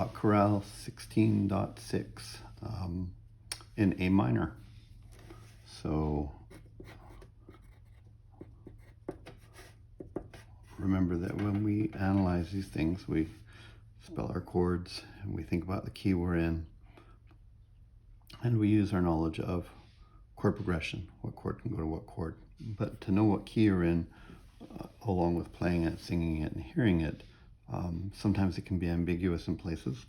Bach Chorale 16.6 in A minor. So remember that when we analyze these things, we spell our chords and we think about the key we're in, and we use our knowledge of chord progression, what chord can go to what chord. But to know what key you're in, along with playing it, singing it, and hearing it, sometimes it can be ambiguous in places.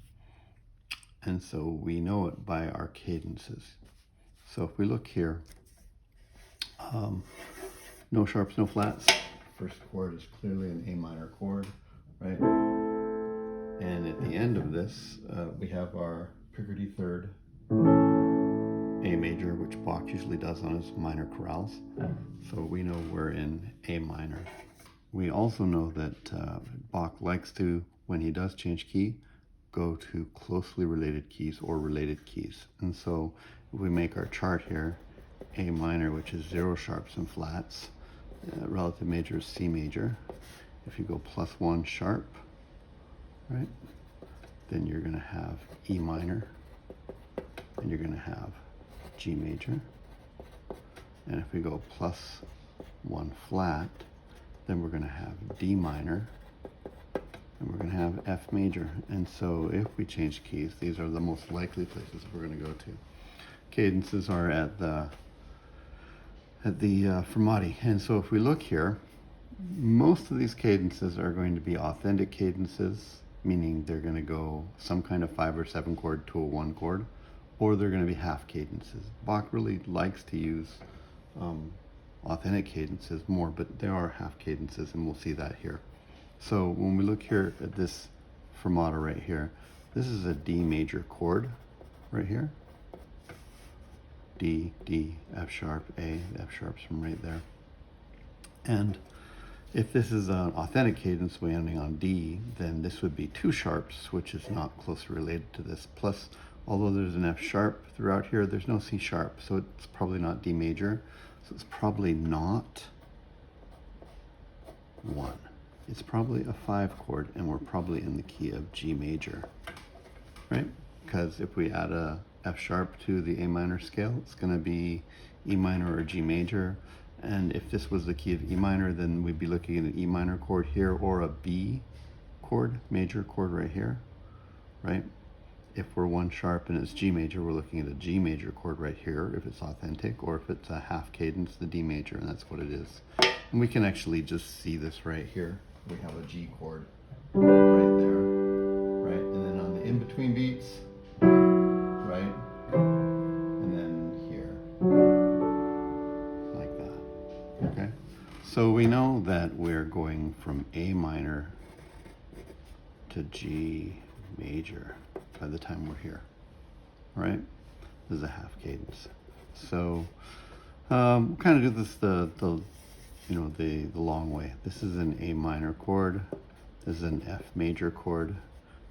And so we know it by our cadences. So if we look here, no sharps, no flats. First chord is clearly an A minor chord, right? And at the end of this, we have our Picardy third, A major, which Bach usually does on his minor chorales. So we know we're in A minor. We also know that Bach likes to, when he does change key, go to closely related keys or related keys. And so if we make our chart here, A minor, which is 0 sharps and flats, relative major is C major. If you go +1 sharp, right, then you're going to have E minor, and you're going to have G major. And if we go +1 flat, then we're going to have D minor, and we're going to have F major. And so if we change keys, these are the most likely places we're going to go to. Cadences are at the fermati. And so if we look here, most of these cadences are going to be authentic cadences, meaning they're going to go some kind of 5 or 7 chord to a 1 chord, or they're going to be half cadences. Bach really likes to use authentic cadences more, but there are half cadences, and we'll see that here. So when we look here at this fermata right here, this is a D major chord right here. D, D, F sharp, A, F sharp's from right there. And if this is an authentic cadence way ending on D, then this would be 2 sharps, which is not closely related to this. Plus, although there's an F sharp throughout here, there's no C sharp, so it's probably not D major. So it's probably not 1. It's probably a 5 chord, and we're probably in the key of G major, right? Because if we add a F sharp to the A minor scale, it's going to be E minor or G major. And if this was the key of E minor, then we'd be looking at an E minor chord here, or a B chord, major chord right here, right? If we're 1 sharp and it's G major, we're looking at a G major chord right here, if it's authentic, or if it's a half cadence, the D major, and that's what it is. And we can actually just see this right here. We have a G chord right there, right? And then on the in-between beats, right? And then here, like that, okay? So we know that we're going from A minor to G major by the time we're here, right? This is a half cadence. So we'll kind of do this the long way. This is an A minor chord. This is an F major chord.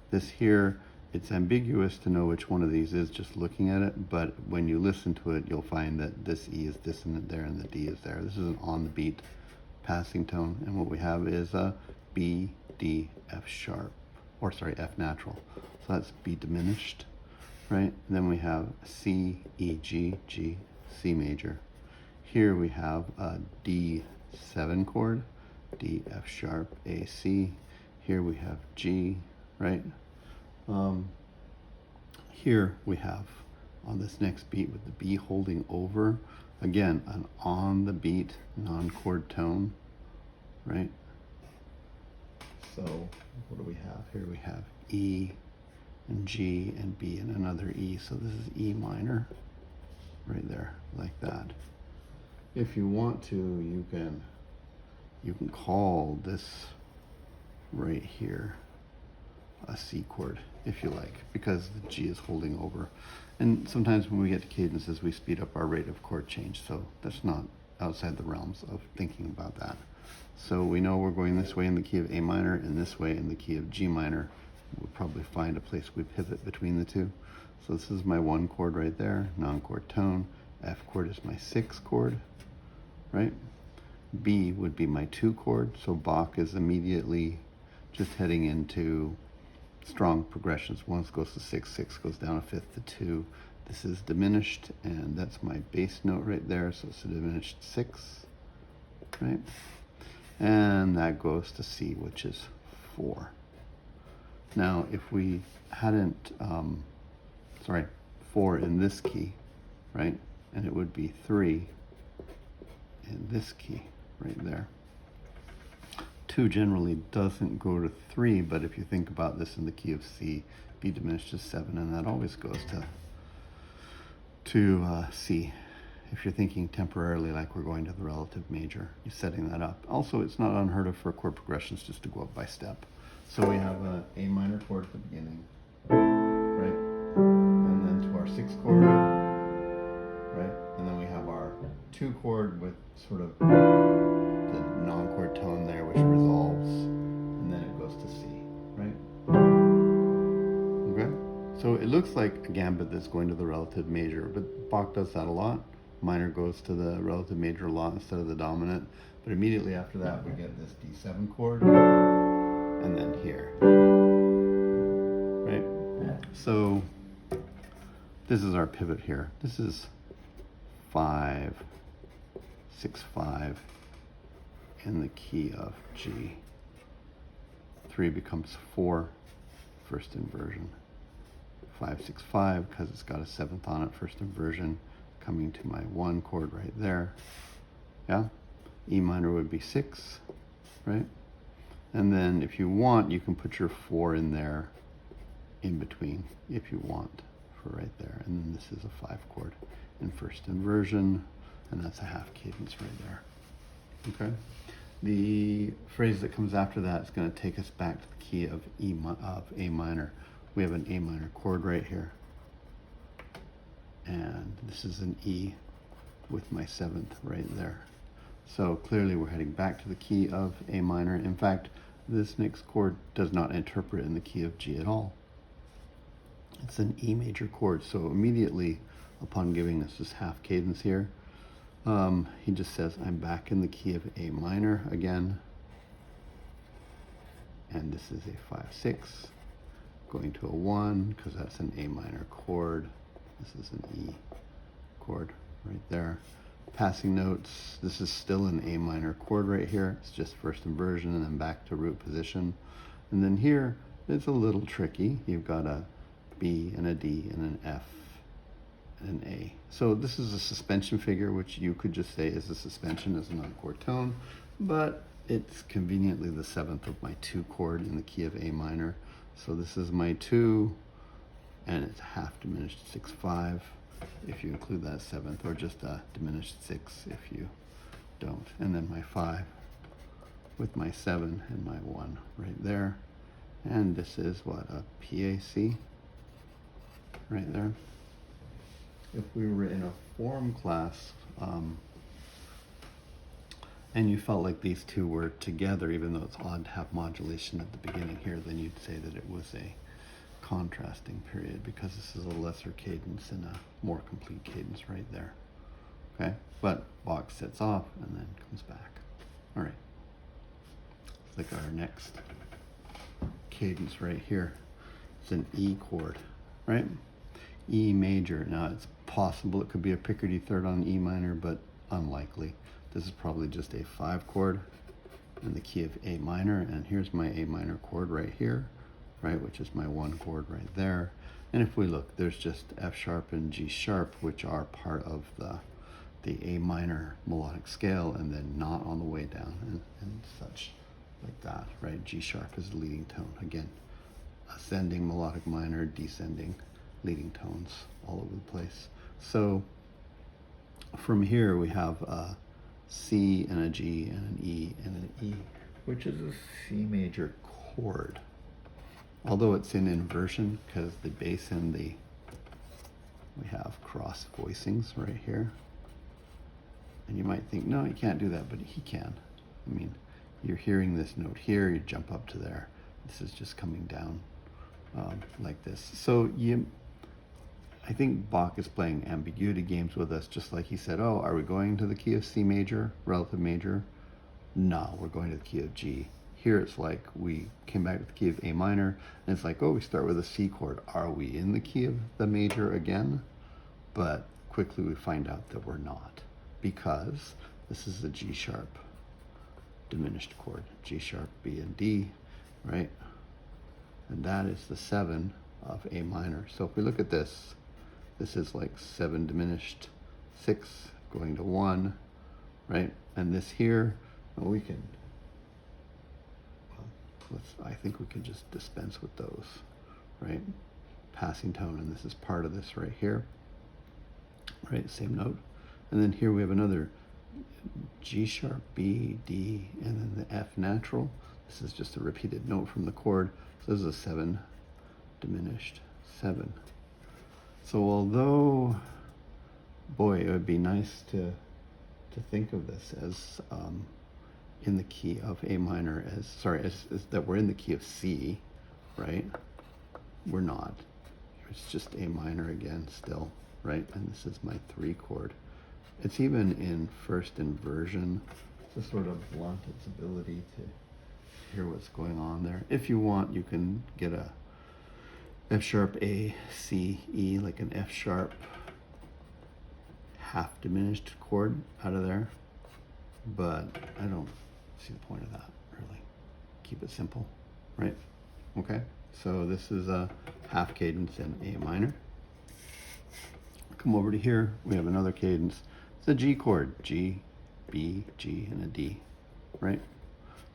This here, it's ambiguous to know which one of these is just looking at it, but when you listen to it, you'll find that this E is dissonant there and the D is there. This is an on the beat passing tone, and what we have is a B, D, F sharp, or sorry, F natural. So that's B diminished, right? And then we have C, E, G, G, C major. Here we have a D7 chord, D, F sharp, A, C. Here we have G, right? Here we have, on this next beat with the B holding over, again, an on the beat non-chord tone, right? So what do we have? Here we have E and G and B and another E. So this is E minor right there, like that. If you want to, you can call this right here a C chord, if you like, because the G is holding over. And sometimes when we get to cadences, we speed up our rate of chord change, so that's not outside the realms of thinking about that. So we know we're going this way in the key of A minor and this way in the key of G minor. We'll probably find a place we pivot between the two. So this is my 1 chord right there, non-chord tone. F chord is my 6 chord, right? B would be my 2 chord, so Bach is immediately just heading into strong progressions. 1 goes to 6, 6 goes down a fifth to 2. This is diminished, and that's my bass note right there, so it's a diminished 6, right? And that goes to C, which is 4. Now, if we hadn't, 4 in this key, right? And it would be 3 in this key right there. 2 generally doesn't go to 3, but if you think about this in the key of C, B diminished to 7, and that always goes to C. If you're thinking temporarily like we're going to the relative major, you're setting that up. Also, it's not unheard of for chord progressions just to go up by step. So we have an A minor chord at the beginning, right? And then to our 6th chord, right? And then we have our 2 chord with sort of the non-chord tone there, which resolves, and then it goes to C, right? Okay? So it looks like a gambit that's going to the relative major, but Bach does that a lot. Minor goes to the relative major a lot instead of the dominant, but immediately after that we get this D7 chord, and then here, right? So this is our pivot here. This is 5, 6, 5 in the key of G. 3 becomes 4, first inversion. 5, 6, 5, because it's got a 7th on it, first inversion, coming to my 1 chord right there. Yeah? E minor would be 6, right? And then if you want, you can put your 4 in there in between if you want for right there. And then this is a 5 chord in first inversion, and that's a half cadence right there. Okay? The phrase that comes after that is going to take us back to the key of A minor. We have an A minor chord right here. And this is an E with my 7th right there. So clearly we're heading back to the key of A minor. In fact, this next chord does not interpret in the key of G at all. It's an E major chord. So immediately upon giving us this half cadence here, he just says, I'm back in the key of A minor again. And this is a 5, 6, going to a 1, because that's an A minor chord. This is an E chord right there. Passing notes, this is still an A minor chord right here. It's just first inversion and then back to root position. And then here, it's a little tricky. You've got a B and a D and an F and an A. So this is a suspension figure, which you could just say is a suspension as a non-chord tone, but it's conveniently the 7th of my 2 chord in the key of A minor. So this is my 2, and it's half diminished 6, 5 if you include that 7th, or just a diminished 6 if you don't. And then my 5 with my 7 and my 1 right there. And this is what, a PAC right there. If we were in a form class and you felt like these two were together, even though it's odd to have modulation at the beginning here, then you'd say that it was a contrasting period, because this is a lesser cadence and a more complete cadence right there. Okay, but Bach sets off and then comes back. All right, it's like our next cadence right here. It's an E chord, right? E major. Now it's possible it could be a Picardy third on E minor, but unlikely. This is probably just a 5 chord in the key of A minor, and here's my A minor chord right here, right, which is my 1 chord right there. And if we look, there's just F sharp and G sharp, which are part of the A minor melodic scale, and then not on the way down and such like that, right? G sharp is the leading tone. Again, ascending melodic minor, descending leading tones all over the place. So from here we have a C and a G and an E and an E, which is a C major chord. Although it's in inversion, because the bass and we have cross voicings right here. And you might think, no, you can't do that, but he can. I mean, you're hearing this note here, you jump up to there. This is just coming down like this. So I think Bach is playing ambiguity games with us, just like he said, oh, are we going to the key of C major, relative major? No, we're going to the key of G. Here it's like we came back to the key of A minor, and it's like, oh, we start with a C chord. Are we in the key of the major again? But quickly we find out that we're not, because this is a G sharp diminished chord, G sharp, B, and D, right? And that is the 7 of A minor. So if we look at this, this is like 7 diminished 6 going to 1, right? And this here, well, we can, I think we can just dispense with those, right? Passing tone, and this is part of this right here, right? Same note. And then here we have another G sharp, B, D, and then the F natural. This is just a repeated note from the chord. So this is a 7 diminished 7. So although, boy, it would be nice to think of this as in the key of A minor, as that we're in the key of C, right? We're not. It's just A minor again still, right? And this is my 3 chord. It's even in first inversion to sort of blunt its ability to hear what's going on there. If you want, you can get a F sharp, A, C, E, like an F sharp half diminished chord out of there, but I don't see the point of that, really. Keep it simple, right? Okay, so this is a half cadence in A minor. Come over to here, we have another cadence. It's a G chord, G, B, G, and a D, right?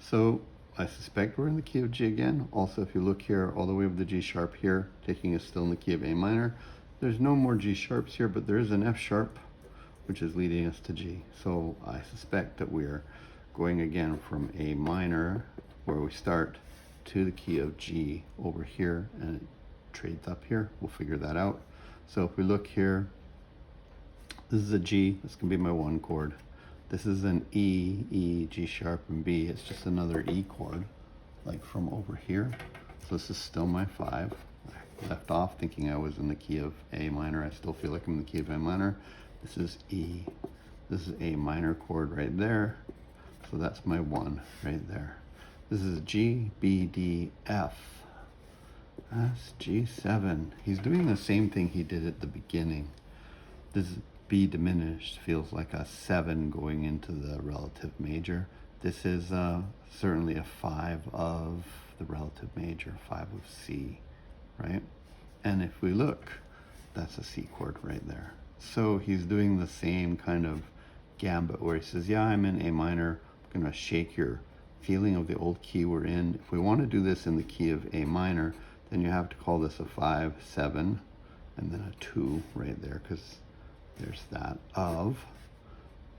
So I suspect we're in the key of G again. Also, if you look here, all the way with the G sharp here, taking us still in the key of A minor. There's no more G sharps here, but there is an F sharp, which is leading us to G. So I suspect that we're going again from A minor, where we start, to the key of G over here, and it trades up here. We'll figure that out. So if we look here, this is a G. This can be my 1 chord. This is an E, E, G sharp, and B. It's just another E chord, like from over here. So this is still my 5. I left off thinking I was in the key of A minor. I still feel like I'm in the key of A minor. This is E. This is A minor chord right there. So that's my 1 right there. This is G, B, D, F. That's G7. He's doing the same thing he did at the beginning. This B diminished feels like a 7 going into the relative major. This is certainly a 5 of the relative major, 5 of C, right? And if we look, that's a C chord right there. So he's doing the same kind of gambit where he says, yeah, I'm in A minor. I'm going to shake your feeling of the old key we're in. If we want to do this in the key of A minor, then you have to call this a 5, 7, and then a 2 right there, because there's that of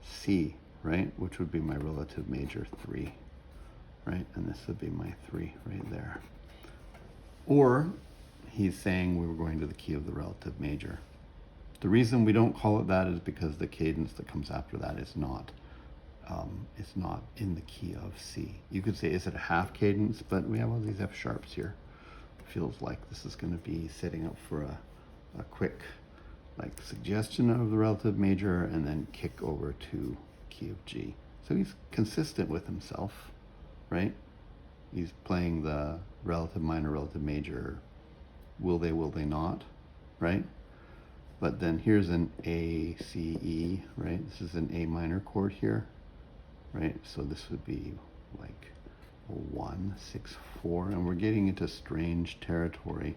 C, right? Which would be my relative major 3, right? And this would be my 3 right there. Or he's saying we were going to the key of the relative major. The reason we don't call it that is because the cadence that comes after that is not in the key of C. You could say, is it a half cadence? But we have all these F sharps here. It feels like this is going to be setting up for a quick like suggestion of the relative major and then kick over to key of G. So he's consistent with himself, right? He's playing the relative minor, relative major, will they not, right? But then here's an A, C, E, right? This is an A minor chord here, right? So this would be like 1, 6, 4, and we're getting into strange territory.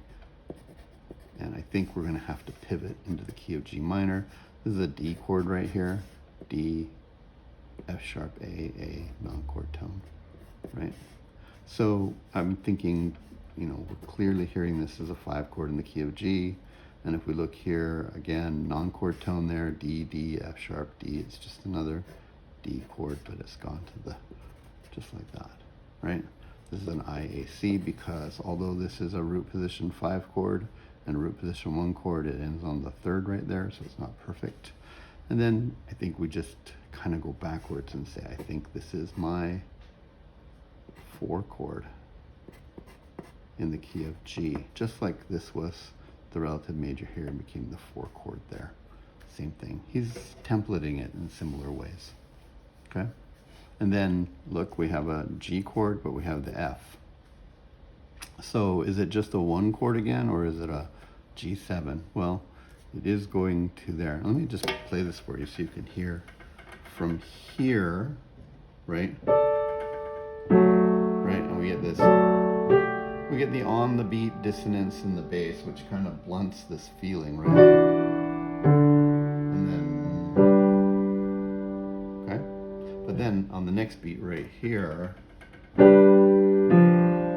And I think we're going to have to pivot into the key of G minor. This is a D chord right here. D, F sharp, A, non-chord tone, right? So I'm thinking, we're clearly hearing this as a 5 chord in the key of G. And if we look here, again, non-chord tone there, D, D, F sharp, D. It's just another D chord, but it's gone to just like that, right? This is an IAC because although this is a root position 5 chord, and root position 1 chord, it ends on the 3rd right there, so it's not perfect. And then I think we just kind of go backwards and say, I think this is my 4 chord in the key of G, just like this was the relative major here and became the 4 chord there. Same thing. He's templating it in similar ways. Okay? And then look, we have a G chord, but we have the F. So is it just a 1 chord again, or is it a G7? Well, it is going to there. Let me just play this for you so you can hear from here, right? Right, and we get this, we get the on the beat dissonance in the bass, which kind of blunts this feeling, right? And then, okay? But then on the next beat right here,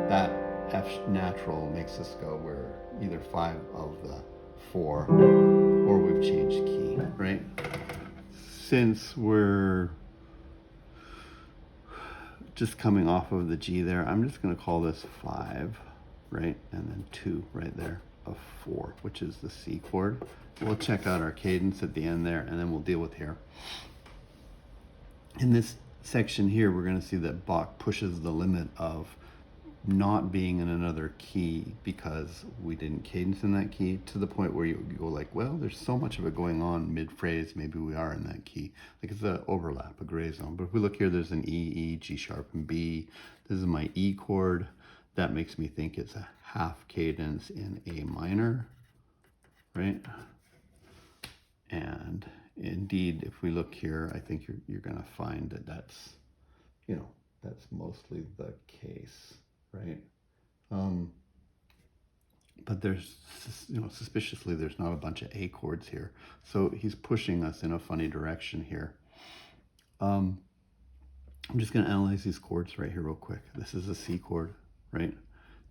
that F natural makes us go, we're either 5 of the 4, or we've changed key, right? Since we're just coming off of the G there, I'm just going to call this 5, right? And then 2 right there of 4, which is the C chord. We'll check out our cadence at the end there, and then we'll deal with here. In this section here, we're going to see that Bach pushes the limit of not being in another key because we didn't cadence in that key, to the point where you go like, well, there's so much of it going on mid-phrase, maybe we are in that key. Like it's an overlap, a gray zone. But if we look here, there's an E, E, G sharp, and B. This is my E chord. That makes me think it's a half cadence in A minor, right? And indeed, if we look here, I think you're going to find that that's, you know, that's mostly the case. Right, but there's, you know, suspiciously there's not a bunch of A chords here, so he's pushing us in a funny direction here. I'm just going to analyze these chords right here real quick. This is a C chord, right?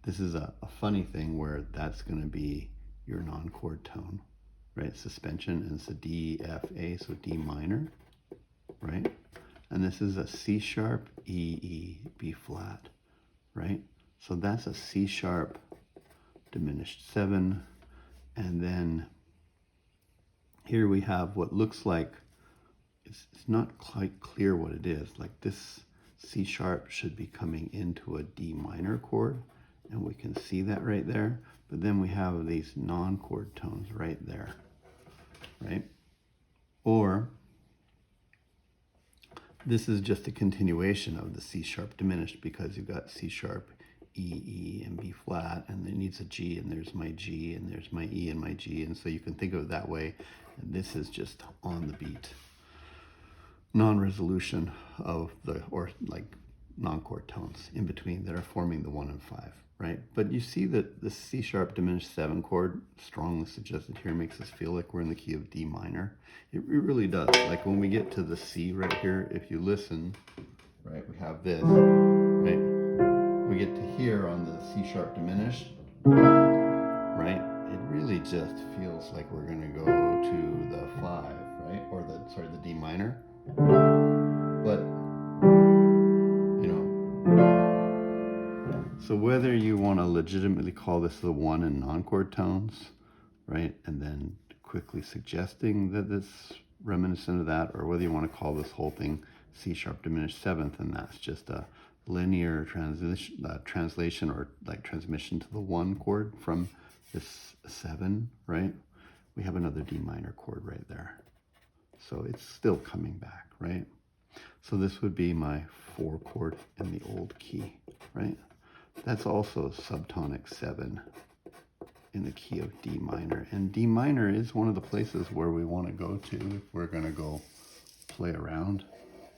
This is a funny thing where that's going to be your non-chord tone, right? Suspension, and it's a D, F, A, so D minor, right? And this is a C sharp, E, E, B flat, right? So that's a C sharp diminished 7. And then here we have what looks like, it's not quite clear what it is. Like this C sharp should be coming into a D minor chord, and we can see that right there. But then we have these non-chord tones right there, right? Or this is just a continuation of the C sharp diminished, because you've got C sharp, E, E, and B flat, and it needs a G, and there's my G, and there's my E and my G, and so you can think of it that way. And this is just on the beat, non-resolution of the, or like non-chord tones in between that are forming the 1 and 5, right? But you see that the C sharp diminished 7 chord, strongly suggested here, makes us feel like we're in the key of D minor. It really does. Like when we get to the C right here, if you listen, right, we have this, right? We get to here on the C sharp diminished, right? It really just feels like we're going to go to the 5, right? Or the, sorry, the D minor. But, you know, so whether you want to legitimately call this the 1 and non-chord tones, right? And then quickly suggesting that it's reminiscent of that, or whether you want to call this whole thing C sharp diminished 7th, and that's just a linear translation or like transmission to the 1 chord from this 7, right? We have another D minor chord right there. So it's still coming back, right? So this would be my 4 chord in the old key, right? That's also subtonic 7 in the key of D minor. And D minor is one of the places where we want to go to if we're going to go play around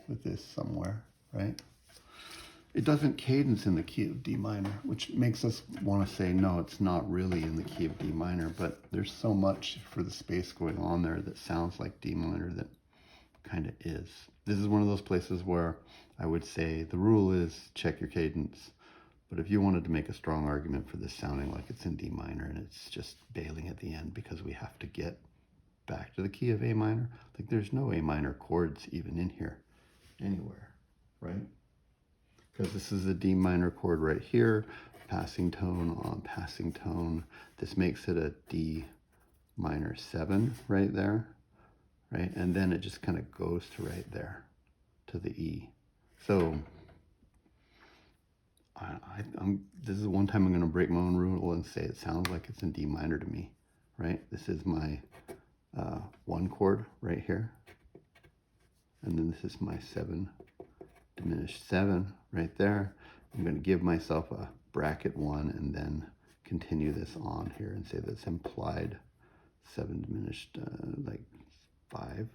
with this somewhere, right? It doesn't cadence in the key of D minor, which makes us want to say, no, it's not really in the key of D minor, but there's so much for the space going on there that sounds like D minor that kind of is. This is one of those places where I would say the rule is check your cadence, but if you wanted to make a strong argument for this sounding like it's in D minor and it's just bailing at the end because we have to get back to the key of A minor, like there's no A minor chords even in here anywhere, right? Because this is a D minor chord right here, passing tone on passing tone. This makes it a D minor 7 right there, right? And then it just kind of goes to right there, to the E. So this is one time I'm going to break my own rule and say it sounds like it's in D minor to me, right? This is my 1 chord right here. And then this is my 7 diminished 7 right there. I'm going to give myself a bracket 1 and then continue this on here and say that's implied 7 diminished, like 5,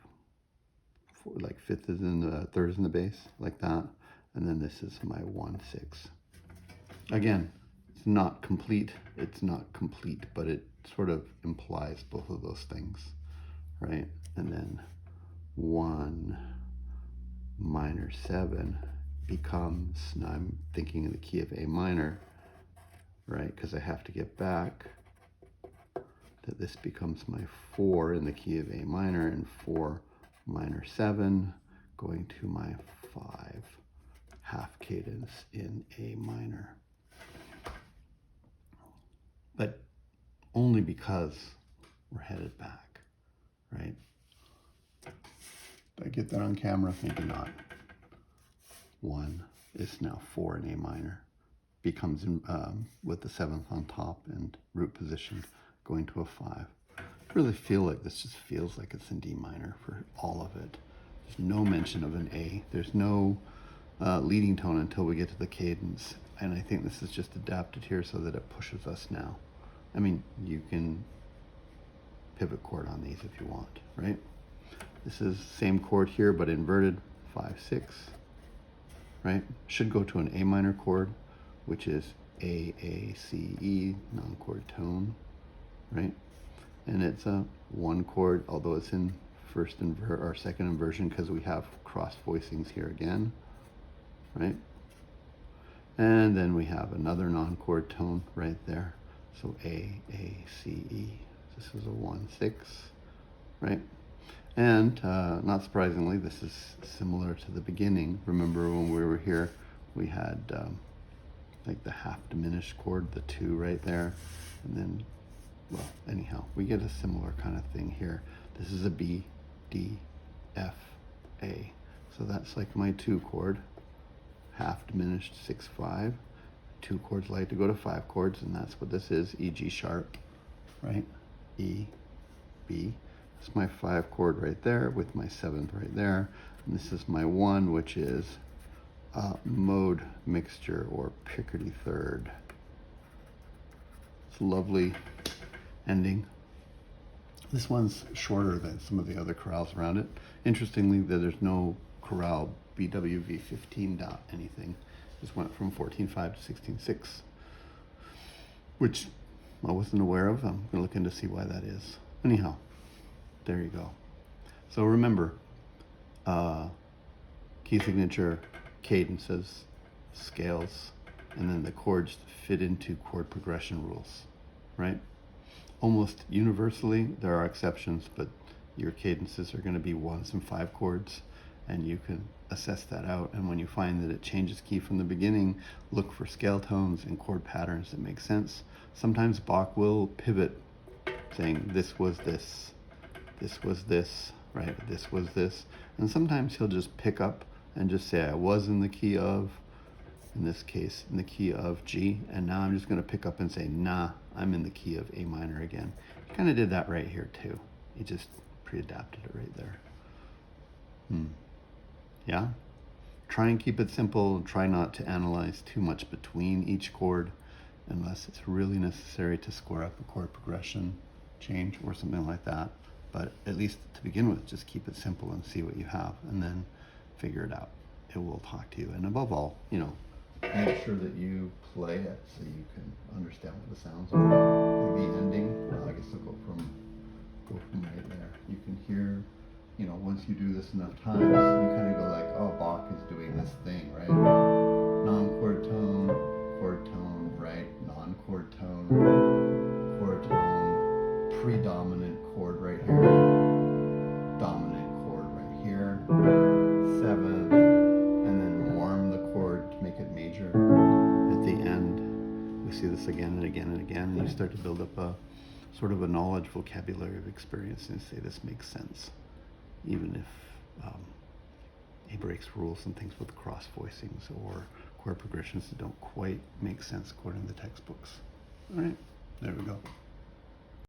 4, like 5th is in the 3rd is in the bass, like that. And then this is my 1, 6. Again, it's not complete, but it sort of implies both of those things, right? And then 1 minor 7 becomes, now I'm thinking in the key of A minor, right? Because I have to get back that this becomes my 4 in the key of A minor, and 4 minor 7 going to my 5 half cadence in A minor. But only because we're headed back, right? Did I get that on camera? Maybe not. 1 is now 4 in A minor. Becomes with the 7th on top and root position going to a 5. I really feel like this just feels like it's in D minor for all of it. There's no mention of an A. There's no leading tone until we get to the cadence. And I think this is just adapted here so that it pushes us now. I mean, you can pivot chord on these if you want, right? This is same chord here, but inverted, 5, 6, right? Should go to an A minor chord, which is A, C, E, non-chord tone, right? And it's a 1 chord, although it's in second inversion because we have cross voicings here again, right? And then we have another non-chord tone right there. So A, C, E. This is a 1, 6, right? And not surprisingly, this is similar to the beginning. Remember when we were here, we had like the half diminished chord, the 2 right there. And then, well, anyhow, we get a similar kind of thing here. This is a B, D, F, A. So that's like my 2 chord, half diminished 6, 5. 2 chords like to go to 5 chords, and that's what this is, E, G sharp, right? E, B. That's my 5 chord right there with my 7th right there. And this is my 1, which is mode mixture or Picardy third. It's a lovely ending. This one's shorter than some of the other chorales around it. Interestingly, there's no Chorale BWV 15 dot anything. Just went from 14.5 to 16.6, which I wasn't aware of. I'm going to look into see why that is. Anyhow, there you go. So remember, key signature, cadences, scales, and then the chords fit into chord progression rules, right? Almost universally, there are exceptions, but your cadences are going to be 1s and 5 chords, and you can assess that out. And when you find that it changes key from the beginning, look for scale tones and chord patterns that make sense. Sometimes Bach will pivot, saying this was this, this was this, right? This was this. And sometimes he'll just pick up and just say, I was in the key of, in this case, in the key of G, and now I'm just going to pick up and say, nah, I'm in the key of A minor again. He kind of did that right here too. He just pre-adapted it right there. Yeah? Try and keep it simple. Try not to analyze too much between each chord unless it's really necessary to square up a chord progression change or something like that. But at least to begin with, just keep it simple and see what you have, and then figure it out. It will talk to you. And above all, make sure that you play it so you can understand what the sounds are. The ending, well, I guess I'll go from right there. You can hear, once you do this enough times, you kind of go like, oh, Bach is doing this thing, right? Non-chord tone, chord tone, right? Non-chord tone, chord tone, predominant chord right here, dominant chord right here, 7th, and then warm the chord to make it major. At the end, we see this again and again and again, and you start to build up a sort of a knowledge vocabulary of experience and say this makes sense, even if he breaks rules and things with cross voicings or chord progressions that don't quite make sense according to the textbooks. All right, there we go.